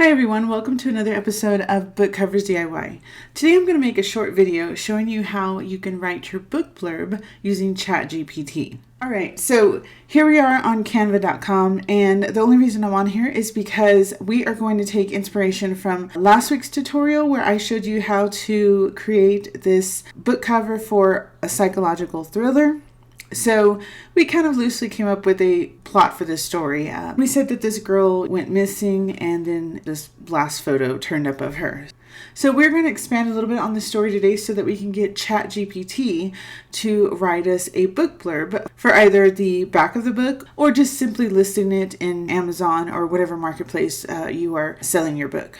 Hi everyone, welcome to another episode of Book Covers DIY. Today I'm going to make a short video showing you how you can write your book blurb using ChatGPT. Alright, so here we are on canva.com, and the only reason I'm on here is because we are going to take inspiration from last week's tutorial where I showed you how to create this book cover for a psychological thriller. So we kind of loosely came up with a plot for this story. We said that this girl went missing and then this last photo turned up of her. So we're going to expand a little bit on the story today so that we can get ChatGPT to write us a book blurb for either the back of the book or just simply listing it in Amazon or whatever marketplace you are selling your book.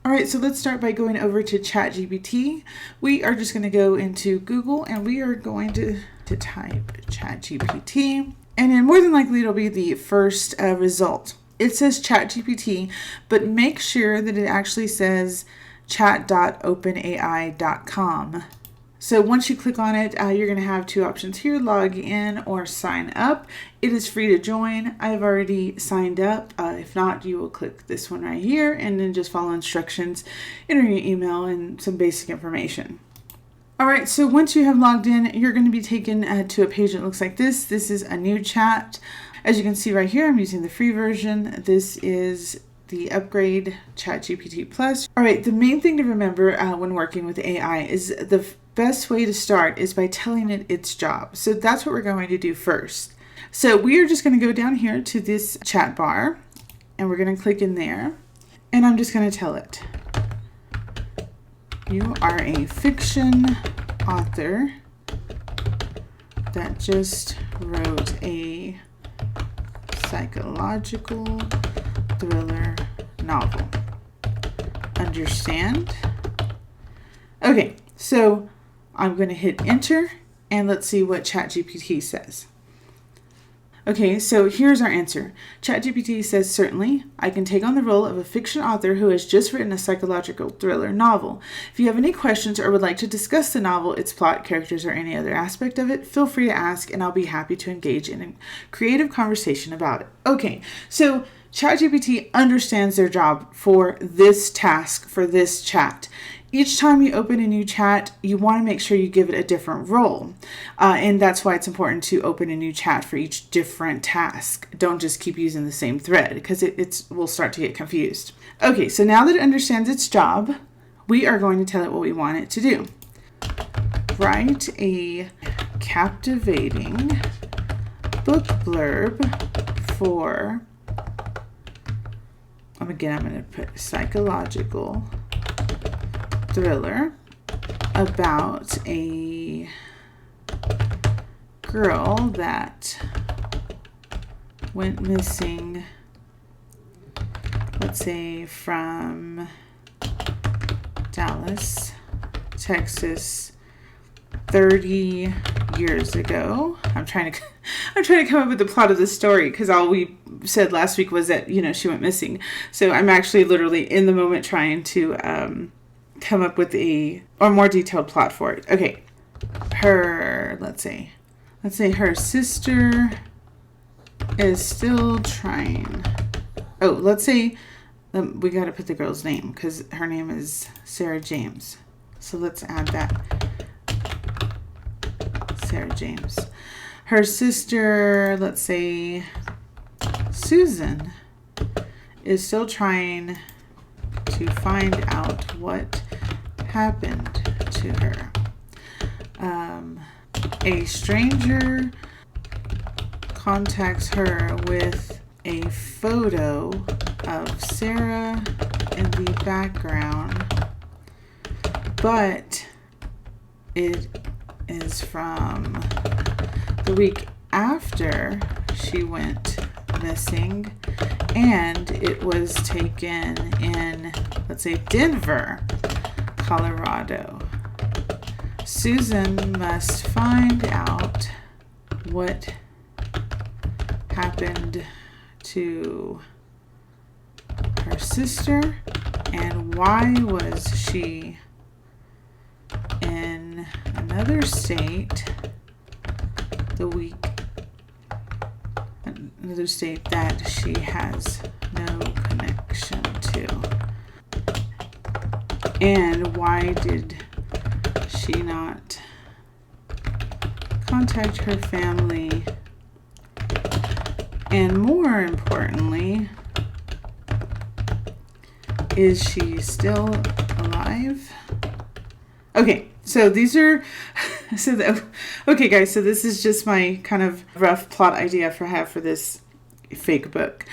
Alright, so let's start by going over to ChatGPT. We are just going to go into Google and we are going to type ChatGPT, and then more than likely it'll be the first result. It says ChatGPT, but make sure that it actually says chat.openai.com. So once you click on it, you're going to have two options here, log in or sign up. It is free to join. I've already signed up. If not, you will click this one right here and then just follow instructions, enter your email and some basic information. Alright, so once you have logged in, you're going to be taken to a page that looks like this. This is a new chat. As you can see right here, I'm using the free version. This is the upgrade ChatGPT Plus. Alright, the main thing to remember when working with AI is the best way to start is by telling it its job. So that's what we're going to do first. So we are just going to go down here to this chat bar and we're going to click in there, and I'm just going to tell it, you are a fiction author that just wrote a psychological thriller novel. Understand? Okay, so I'm going to hit enter and let's see what ChatGPT says. Okay, so here's our answer. ChatGPT says, certainly, I can take on the role of a fiction author who has just written a psychological thriller novel. If you have any questions or would like to discuss the novel, its plot, characters, or any other aspect of it, feel free to ask and I'll be happy to engage in a creative conversation about it. Okay, so ChatGPT understands their job for this task, for this chat. Each time you open a new chat, you want to make sure you give it a different role. And that's why it's important to open a new chat for each different task. Don't just keep using the same thread because it will start to get confused. Okay, so now that it understands its job, we are going to tell it what we want it to do. Write a captivating book blurb for, again, I'm going to put psychological thriller about a girl that went missing, let's say from Dallas, Texas, 30 years ago. I'm trying to come up with the plot of the story because all we said last week was that, she went missing. So I'm actually literally in the moment trying to come up with a more detailed plot for it. Okay, let's say her sister is still trying. Oh, let's say we got to put the girl's name because her name is Sarah James. So let's add that. Sarah James. Her sister, let's say Susan, is still trying to find out what happened to her. A stranger contacts her with a photo of Sarah in the background, but it is from the week after she went missing, and it was taken in, let's say, Denver, Colorado. Susan must find out what happened to her sister and why was she in another state another state that she has no connection to. And why did she not contact her family? And more importantly, is she still alive? Okay, so these are, okay guys, so this is just my kind of rough plot idea for this fake book.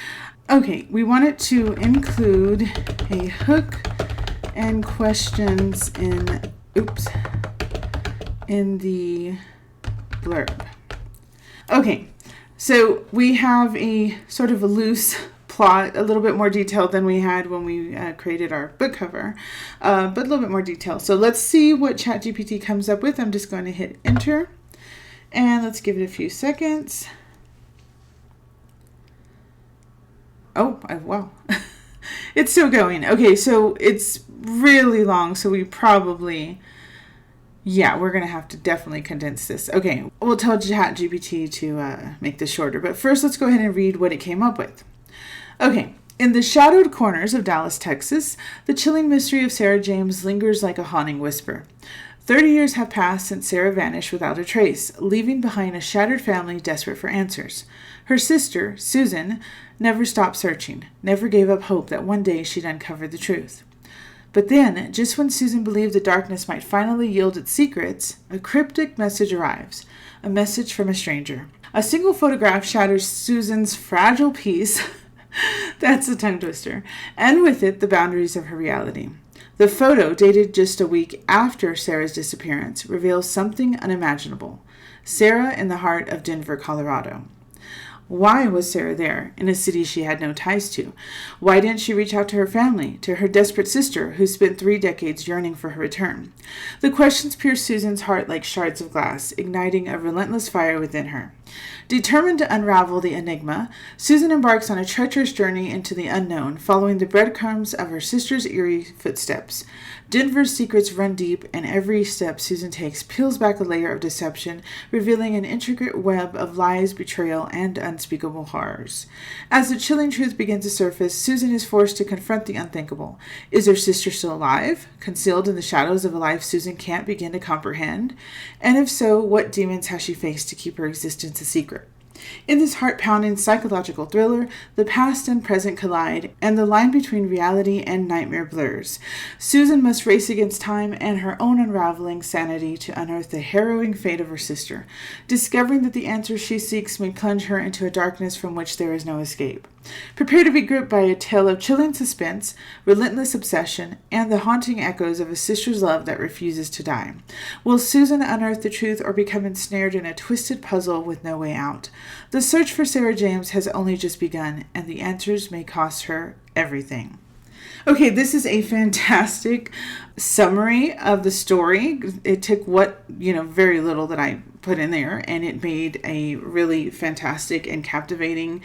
Okay, we want it to include a hook and questions in the blurb. Okay, so we have a sort of a loose plot, a little bit more detailed than we had when we created our book cover, but a little bit more detail. So let's see what ChatGPT comes up with. I'm just going to hit enter and let's give it a few seconds. Oh, wow. It's still going. Okay, so it's really long, so we probably, we're going to have to definitely condense this. Okay, we'll tell ChatGPT to make this shorter, but first let's go ahead and read what it came up with. Okay, in the shadowed corners of Dallas, Texas, the chilling mystery of Sarah James lingers like a haunting whisper. 30 years have passed since Sarah vanished without a trace, leaving behind a shattered family desperate for answers. Her sister, Susan, never stopped searching, never gave up hope that one day she'd uncover the truth. But then, just when Susan believed the darkness might finally yield its secrets, a cryptic message arrives, a message from a stranger. A single photograph shatters Susan's fragile peace. That's a tongue twister. And with it, the boundaries of her reality. The photo, dated just a week after Sarah's disappearance, reveals something unimaginable. Sarah in the heart of Denver, Colorado. Why was Sarah there, in a city she had no ties to? Why didn't she reach out to her family, to her desperate sister, who spent 3 decades yearning for her return? The questions pierced Susan's heart like shards of glass, igniting a relentless fire within her. Determined to unravel the enigma, Susan embarks on a treacherous journey into the unknown, following the breadcrumbs of her sister's eerie footsteps. Denver's secrets run deep, and every step Susan takes peels back a layer of deception, revealing an intricate web of lies, betrayal, and unspeakable horrors. As the chilling truth begins to surface, Susan is forced to confront the unthinkable. Is her sister still alive, concealed in the shadows of a life Susan can't begin to comprehend? And if so, what demons has she faced to keep her existence a secret? In this heart-pounding psychological thriller, the past and present collide, and the line between reality and nightmare blurs. Susan must race against time and her own unraveling sanity to unearth the harrowing fate of her sister, discovering that the answers she seeks may plunge her into a darkness from which there is no escape. Prepare to be gripped by a tale of chilling suspense, relentless obsession, and the haunting echoes of a sister's love that refuses to die. Will Susan unearth the truth or become ensnared in a twisted puzzle with no way out? The search for Sarah James has only just begun, and the answers may cost her everything. Okay, this is a fantastic summary of the story. It took very little that I put in there, and it made a really fantastic and captivating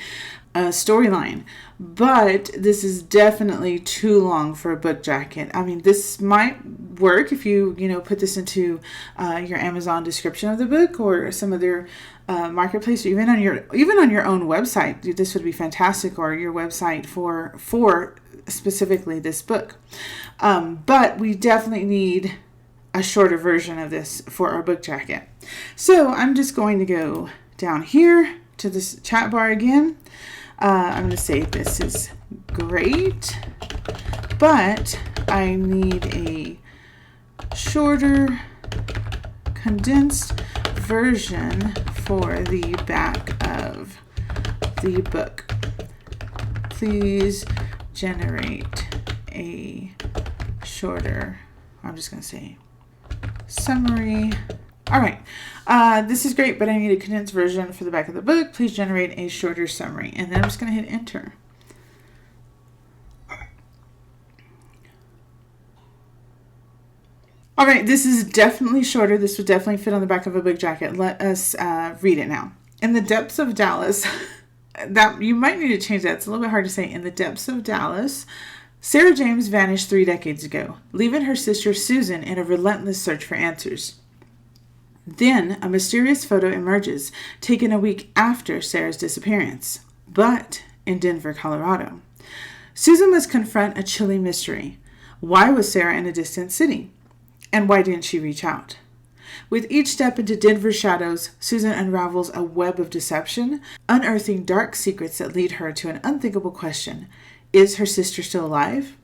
storyline. But this is definitely too long for a book jacket. I mean, this might work if you put this into your Amazon description of the book or some other marketplace, or even on your own website. This would be fantastic, or your website for specifically this book. But we definitely need a shorter version of this for our book jacket. So I'm just going to go down here to this chat bar again. I'm going to say this is great, but I need a shorter, condensed version for the back of the book. Please generate a shorter, I'm just going to say summary. All right, this is great, but I need a condensed version for the back of the book. Please generate a shorter summary. And then I'm just going to hit enter. All right, this is definitely shorter. This would definitely fit on the back of a book jacket. Let us read it now. In the depths of Dallas, that you might need to change that. It's a little bit hard to say. In the depths of Dallas, Sarah James vanished 3 decades ago, leaving her sister Susan in a relentless search for answers. Then a mysterious photo emerges, taken a week after Sarah's disappearance, but in Denver, Colorado. Susan must confront a chilling mystery. Why was Sarah in a distant city? And why didn't she reach out? With each step into Denver's shadows, Susan unravels a web of deception, unearthing dark secrets that lead her to an unthinkable question. Is her sister still alive?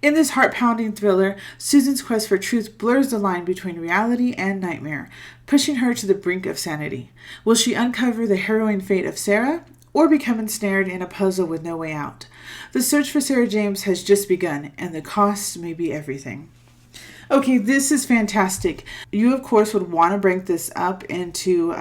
In this heart-pounding thriller, Susan's quest for truth blurs the line between reality and nightmare, pushing her to the brink of sanity. Will she uncover the harrowing fate of Sarah, or become ensnared in a puzzle with no way out? The search for Sarah James has just begun, and the cost may be everything. Okay, this is fantastic. You, of course, would want to break this up into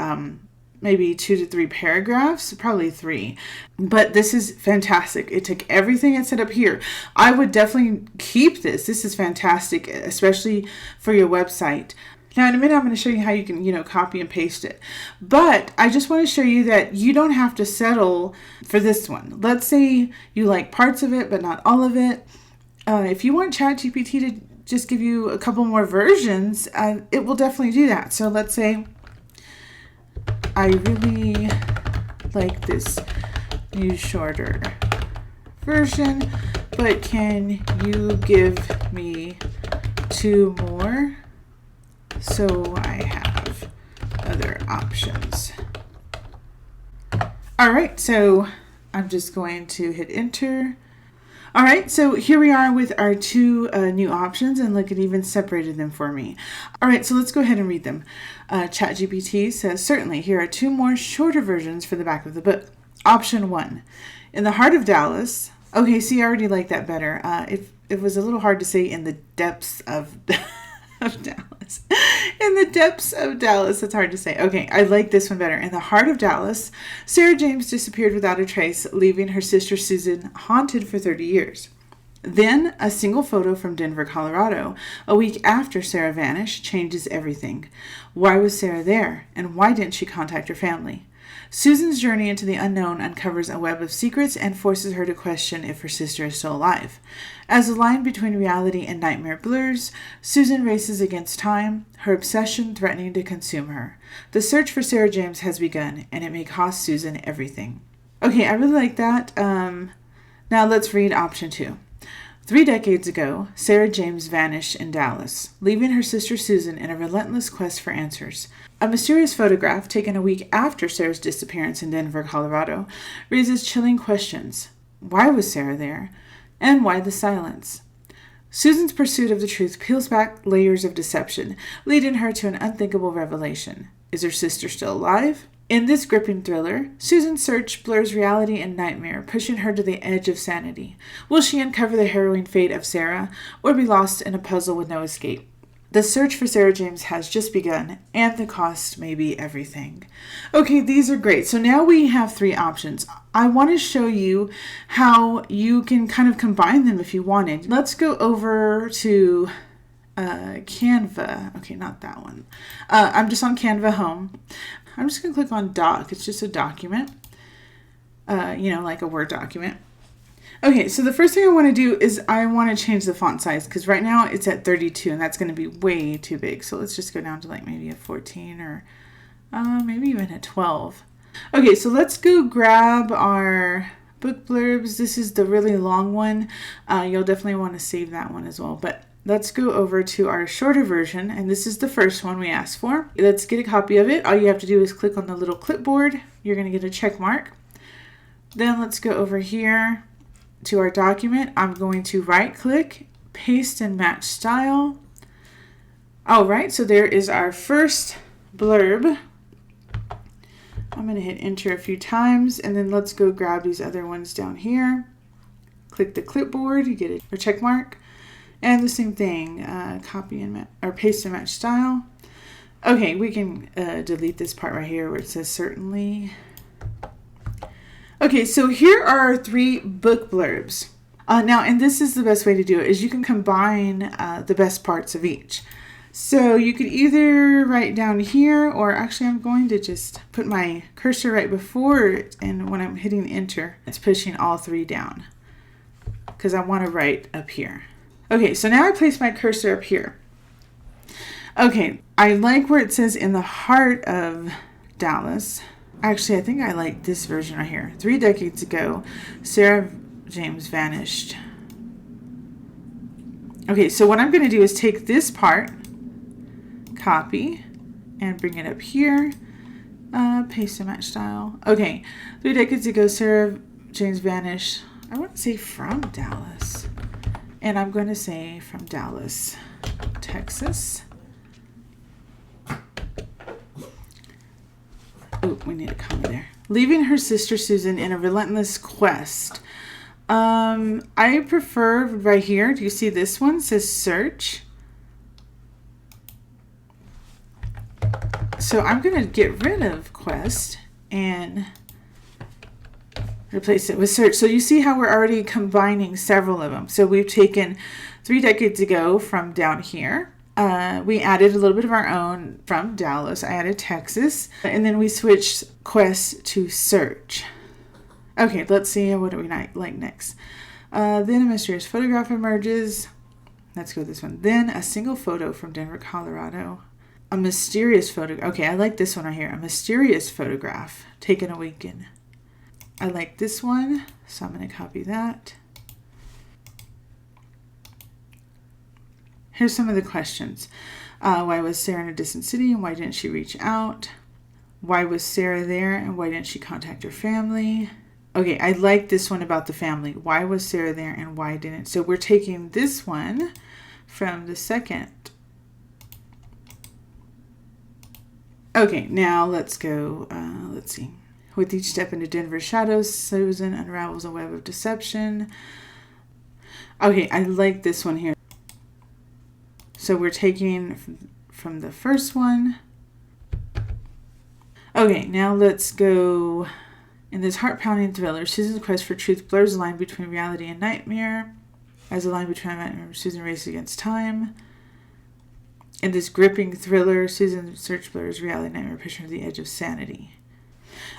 maybe 2 to 3 paragraphs, probably 3. But this is fantastic. It took everything it said up here. I would definitely keep this. This is fantastic, especially for your website. Now, in a minute, I'm going to show you how you can, copy and paste it. But I just want to show you that you don't have to settle for this one. Let's say you like parts of it, but not all of it. If you want ChatGPT to just give you a couple more versions, it will definitely do that. So let's say, I really like this new shorter version, but can you give me 2 more so I have other options? All right, so I'm just going to hit enter. All right, so here we are with our 2 new options, and look, it even separated them for me. All right, so let's go ahead and read them. ChatGPT says, certainly, here are 2 more shorter versions for the back of the book. Option 1, in the heart of Dallas. Okay, see, I already like that better. It was a little hard to say in the depths of of Dallas. In the depths of Dallas, it's hard to say. Okay, I like this one better. In the heart of Dallas, Sarah James disappeared without a trace, leaving her sister Susan haunted for 30 years. Then, a single photo from Denver, Colorado, a week after Sarah vanished, changes everything. Why was Sarah there, and why didn't she contact her family? Susan's journey into the unknown uncovers a web of secrets and forces her to question if her sister is still alive. As the line between reality and nightmare blurs, Susan races against time, her obsession threatening to consume her. The search for Sarah James has begun, and it may cost Susan everything. Okay, I really like that. Now let's read option 2. 3 decades ago, Sarah James vanished in Dallas, leaving her sister Susan in a relentless quest for answers. A mysterious photograph taken a week after Sarah's disappearance in Denver, Colorado, raises chilling questions. Why was Sarah there? And why the silence? Susan's pursuit of the truth peels back layers of deception, leading her to an unthinkable revelation. Is her sister still alive? In this gripping thriller, Susan's search blurs reality and nightmare, pushing her to the edge of sanity. Will she uncover the harrowing fate of Sarah, or be lost in a puzzle with no escape? The search for Sarah James has just begun, and the cost may be everything. Okay, these are great. So now we have 3 options. I want to show you how you can kind of combine them if you wanted. Let's go over to Canva. Okay, not that one. I'm just on Canva Home. I'm just going to click on Doc. It's just a document, like a Word document. Okay, so the first thing I want to do is I want to change the font size because right now it's at 32 and that's going to be way too big. So let's just go down to like maybe a 14 or maybe even a 12. Okay, so let's go grab our book blurbs. This is the really long one. You'll definitely want to save that one as well. But let's go over to our shorter version, and this is the first one we asked for. Let's get a copy of it. All you have to do is click on the little clipboard. You're going to get a check mark. Then let's go over here to our document. I'm going to right click, paste and match style. All right, so there is our first blurb. I'm going to hit enter a few times, and then let's go grab these other ones down here. Click the clipboard, you get a check mark. And the same thing, copy and paste and match style. Okay, we can delete this part right here where it says certainly. Okay, so here are 3 book blurbs. Now, and this is the best way to do it, is you can combine the best parts of each. So you could either write down here, or actually I'm going to just put my cursor right before it, and when I'm hitting enter, it's pushing all 3 down because I want to write up here. Okay, so now I place my cursor up here. Okay, I like where it says in the heart of Dallas. Actually, I think I like this version right here. 3 decades ago, Sarah James vanished. Okay, so what I'm going to do is take this part, copy, and bring it up here. Paste and match style. Okay, 3 decades ago, Sarah James vanished. I want to say from Dallas. And I'm going to say from Dallas, Texas. Oh, we need a comma there. Leaving her sister Susan in a relentless quest. I prefer right here. Do you see this one? It says search. So I'm going to get rid of quest and replace it with search. So you see how we're already combining several of them. So we've taken 3 decades ago from down here. We added a little bit of our own from Dallas. I added Texas. And then we switched quest to search. Okay, let's see. What do we like next? Then a mysterious photograph emerges. Let's go with this one. Then a single photo from Denver, Colorado. A mysterious photograph. Okay, I like this one right here. A mysterious photograph taken a weekend. I like this one, so I'm going to copy that. Here's some of the questions. Why was Sarah in a distant city and why didn't she reach out? Why was Sarah there and why didn't she contact her family? Okay, I like this one about the family. Why was Sarah there and why didn't? So we're taking this one from the second. Okay, now let's go, let's see. With each step into Denver's shadows, Susan unravels a web of deception. Okay, I like this one here. So we're taking from the first one. Okay, now let's go. In this heart-pounding thriller, Susan's quest for truth blurs the line between reality and nightmare. As the line between nightmare and Susan races against time. In this gripping thriller, Susan's search blurs reality and nightmare, pushing her to the edge of sanity.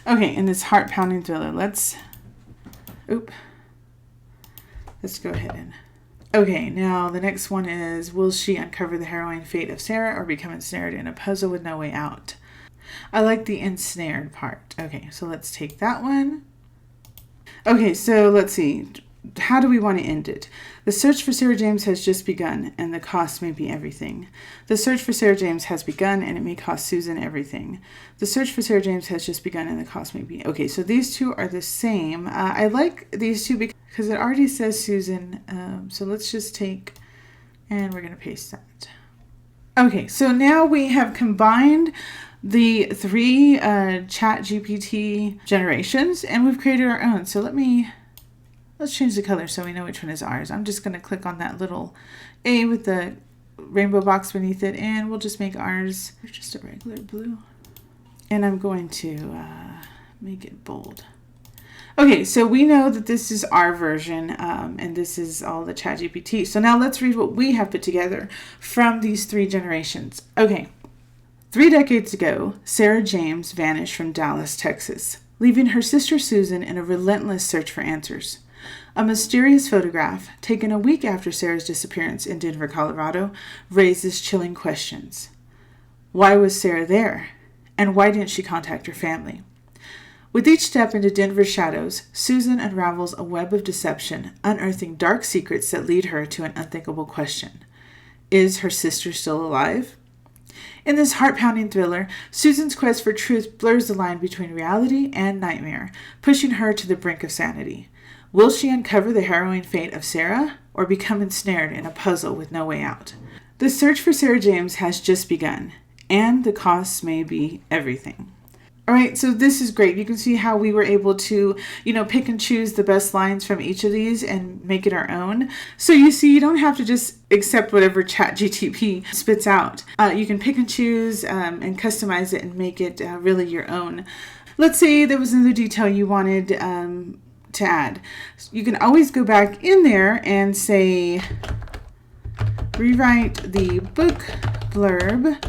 Okay, in this heart-pounding thriller, let's go ahead and... Okay, now the next one is, will she uncover the harrowing fate of Sarah or become ensnared in a puzzle with no way out? I like the ensnared part. Okay, so let's take that one. Okay, so let's see. How do we want to end it? The search for Sarah James has just begun, and the cost may be everything. The search for Sarah James has begun, and it may cost Susan everything. The search for Sarah James has just begun, and the cost may be... Okay, so these two are the same. I like these two because it already says Susan. So let's just take, and we're going to paste that. Okay, so now we have combined the 3 ChatGPT generations, and we've created our own. So let's change the color so we know which one is ours. I'm just going to click on that little A with the rainbow box beneath it, and we'll just make ours just a regular blue. And I'm going to make it bold. Okay, so we know that this is our version, and this is all the ChatGPT. So now let's read what we have put together from these 3 generations. Okay, 3 decades ago, Sarah James vanished from Dallas, Texas, leaving her sister Susan in a relentless search for answers. A mysterious photograph, taken a week after Sarah's disappearance in Denver, Colorado, raises chilling questions. Why was Sarah there? And why didn't she contact her family? With each step into Denver's shadows, Susan unravels a web of deception, unearthing dark secrets that lead her to an unthinkable question. Is her sister still alive? In this heart-pounding thriller, Susan's quest for truth blurs the line between reality and nightmare, pushing her to the brink of sanity. Will she uncover the harrowing fate of Sarah, or become ensnared in a puzzle with no way out? The search for Sarah James has just begun, and the costs may be everything. All right, so this is great. You can see how we were able to, pick and choose the best lines from each of these and make it our own. So you see, you don't have to just accept whatever ChatGPT spits out. You can pick and choose and customize it and make it really your own. Let's say there was another detail you wanted to add. You can always go back in there and say, rewrite the book blurb,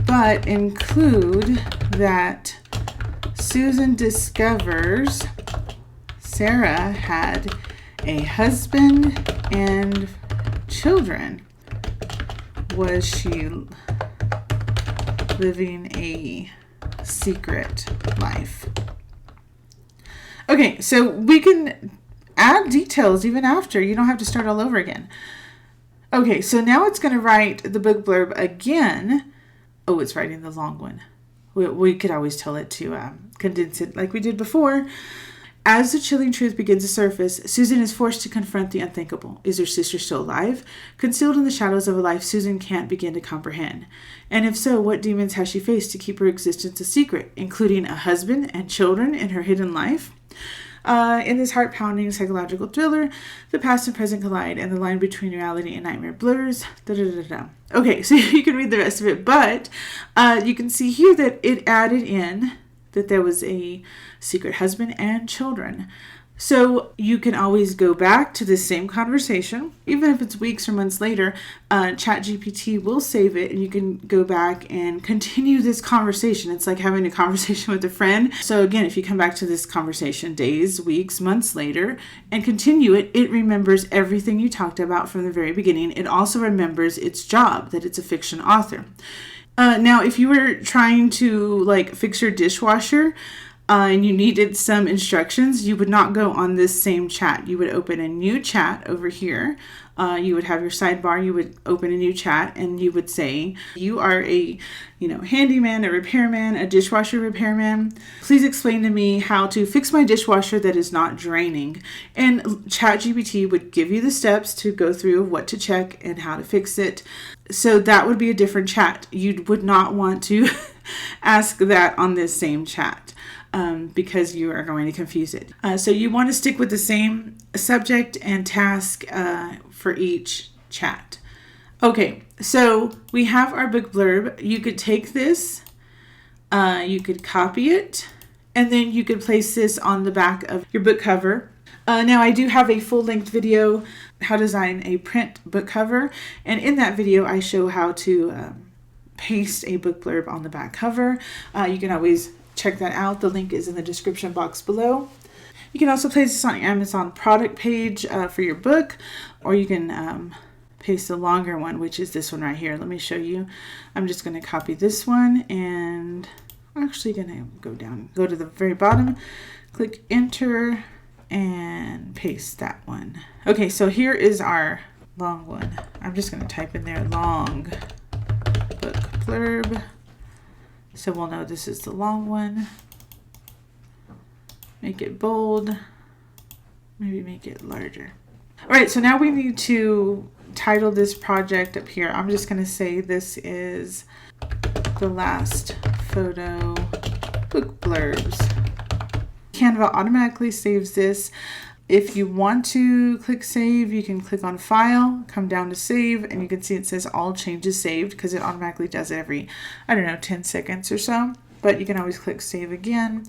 but include that Susan discovers Sarah had a husband and children. Was she living a secret life? Okay, so we can add details even after. You don't have to start all over again. Okay, so now it's going to write the book blurb again. Oh, it's writing the long one. We could always tell it to condense it like we did before. As the chilling truth begins to surface, Susan is forced to confront the unthinkable. Is her sister still alive? Concealed in the shadows of a life Susan can't begin to comprehend. And if so, what demons has she faced to keep her existence a secret, including a husband and children in her hidden life? In this heart-pounding psychological thriller, the past and present collide, and the line between reality and nightmare blurs. Okay, so you can read the rest of it, but you can see here that it added in that there was a secret husband and children. So you can always go back to the same conversation, even if it's weeks or months later. ChatGPT will save it, and you can go back and continue this conversation. It's like having a conversation with a friend. So again, if you come back to this conversation days, weeks, months later, and continue it, it remembers everything you talked about from the very beginning. It also remembers its job, that it's a fiction author. Now, if you were trying to fix your dishwasher, and you needed some instructions, you would not go on this same chat. You would open a new chat over here. You would have your sidebar. You would open a new chat, and you would say, you are a handyman, a repairman, a dishwasher repairman. Please explain to me how to fix my dishwasher that is not draining. And ChatGPT would give you the steps to go through what to check and how to fix it. So that would be a different chat. You would not want to ask that on this same chat. Because you are going to confuse it. So you want to stick with the same subject and task for each chat. Okay, so we have our book blurb. You could take this, you could copy it, and then you could place this on the back of your book cover. Now I do have a full-length video, how to design a print book cover, and in that video I show how to paste a book blurb on the back cover. You can always check that out. The link is in the description box below. You can also place this on your Amazon product page for your book, or you can paste the longer one, which is this one right here. Let me show you. I'm just going to copy this one, and I'm actually going to go to the very bottom, click enter, and paste that one. Okay, so here is our long one. I'm just going to type in there long book blurb. So we'll know this is the long one. Make it bold. Maybe make it larger. All right, so now we need to title this project up here. I'm just going to say this is the last photo book blurbs. Canva automatically saves this. If you want to click save, you can click on file, come down to save, and you can see it says all changes saved because it automatically does it every, 10 seconds or so. But you can always click save again.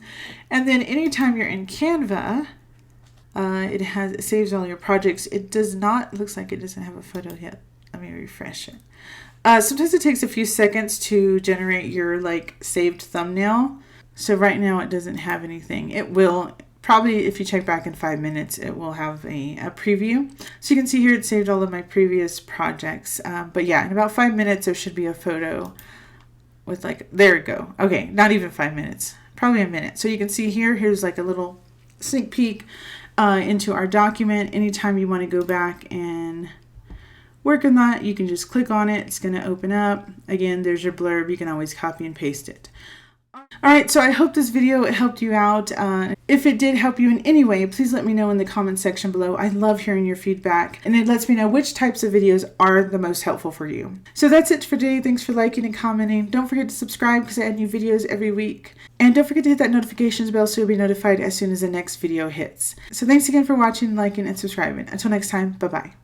And then anytime you're in Canva, it saves all your projects. It does not, looks like it doesn't have a photo yet. Let me refresh it. Sometimes it takes a few seconds to generate your saved thumbnail. So right now it doesn't have anything. It will. Probably if you check back in 5 minutes, it will have a preview. So you can see here it saved all of my previous projects. But yeah, in about 5 minutes, there should be a photo with there we go. Okay, not even 5 minutes, probably a minute. So you can see here's a little sneak peek into our document. Anytime you want to go back and work on that, you can just click on it. It's going to open up. Again, there's your blurb. You can always copy and paste it. All right, so I hope this video helped you out. If it did help you in any way, please let me know in the comment section below. I love hearing your feedback, and it lets me know which types of videos are the most helpful for you. So that's it for today. Thanks for liking and commenting. Don't forget to subscribe because I add new videos every week. And don't forget to hit that notifications bell so you'll be notified as soon as the next video hits. So thanks again for watching, liking, and subscribing. Until next time, bye-bye.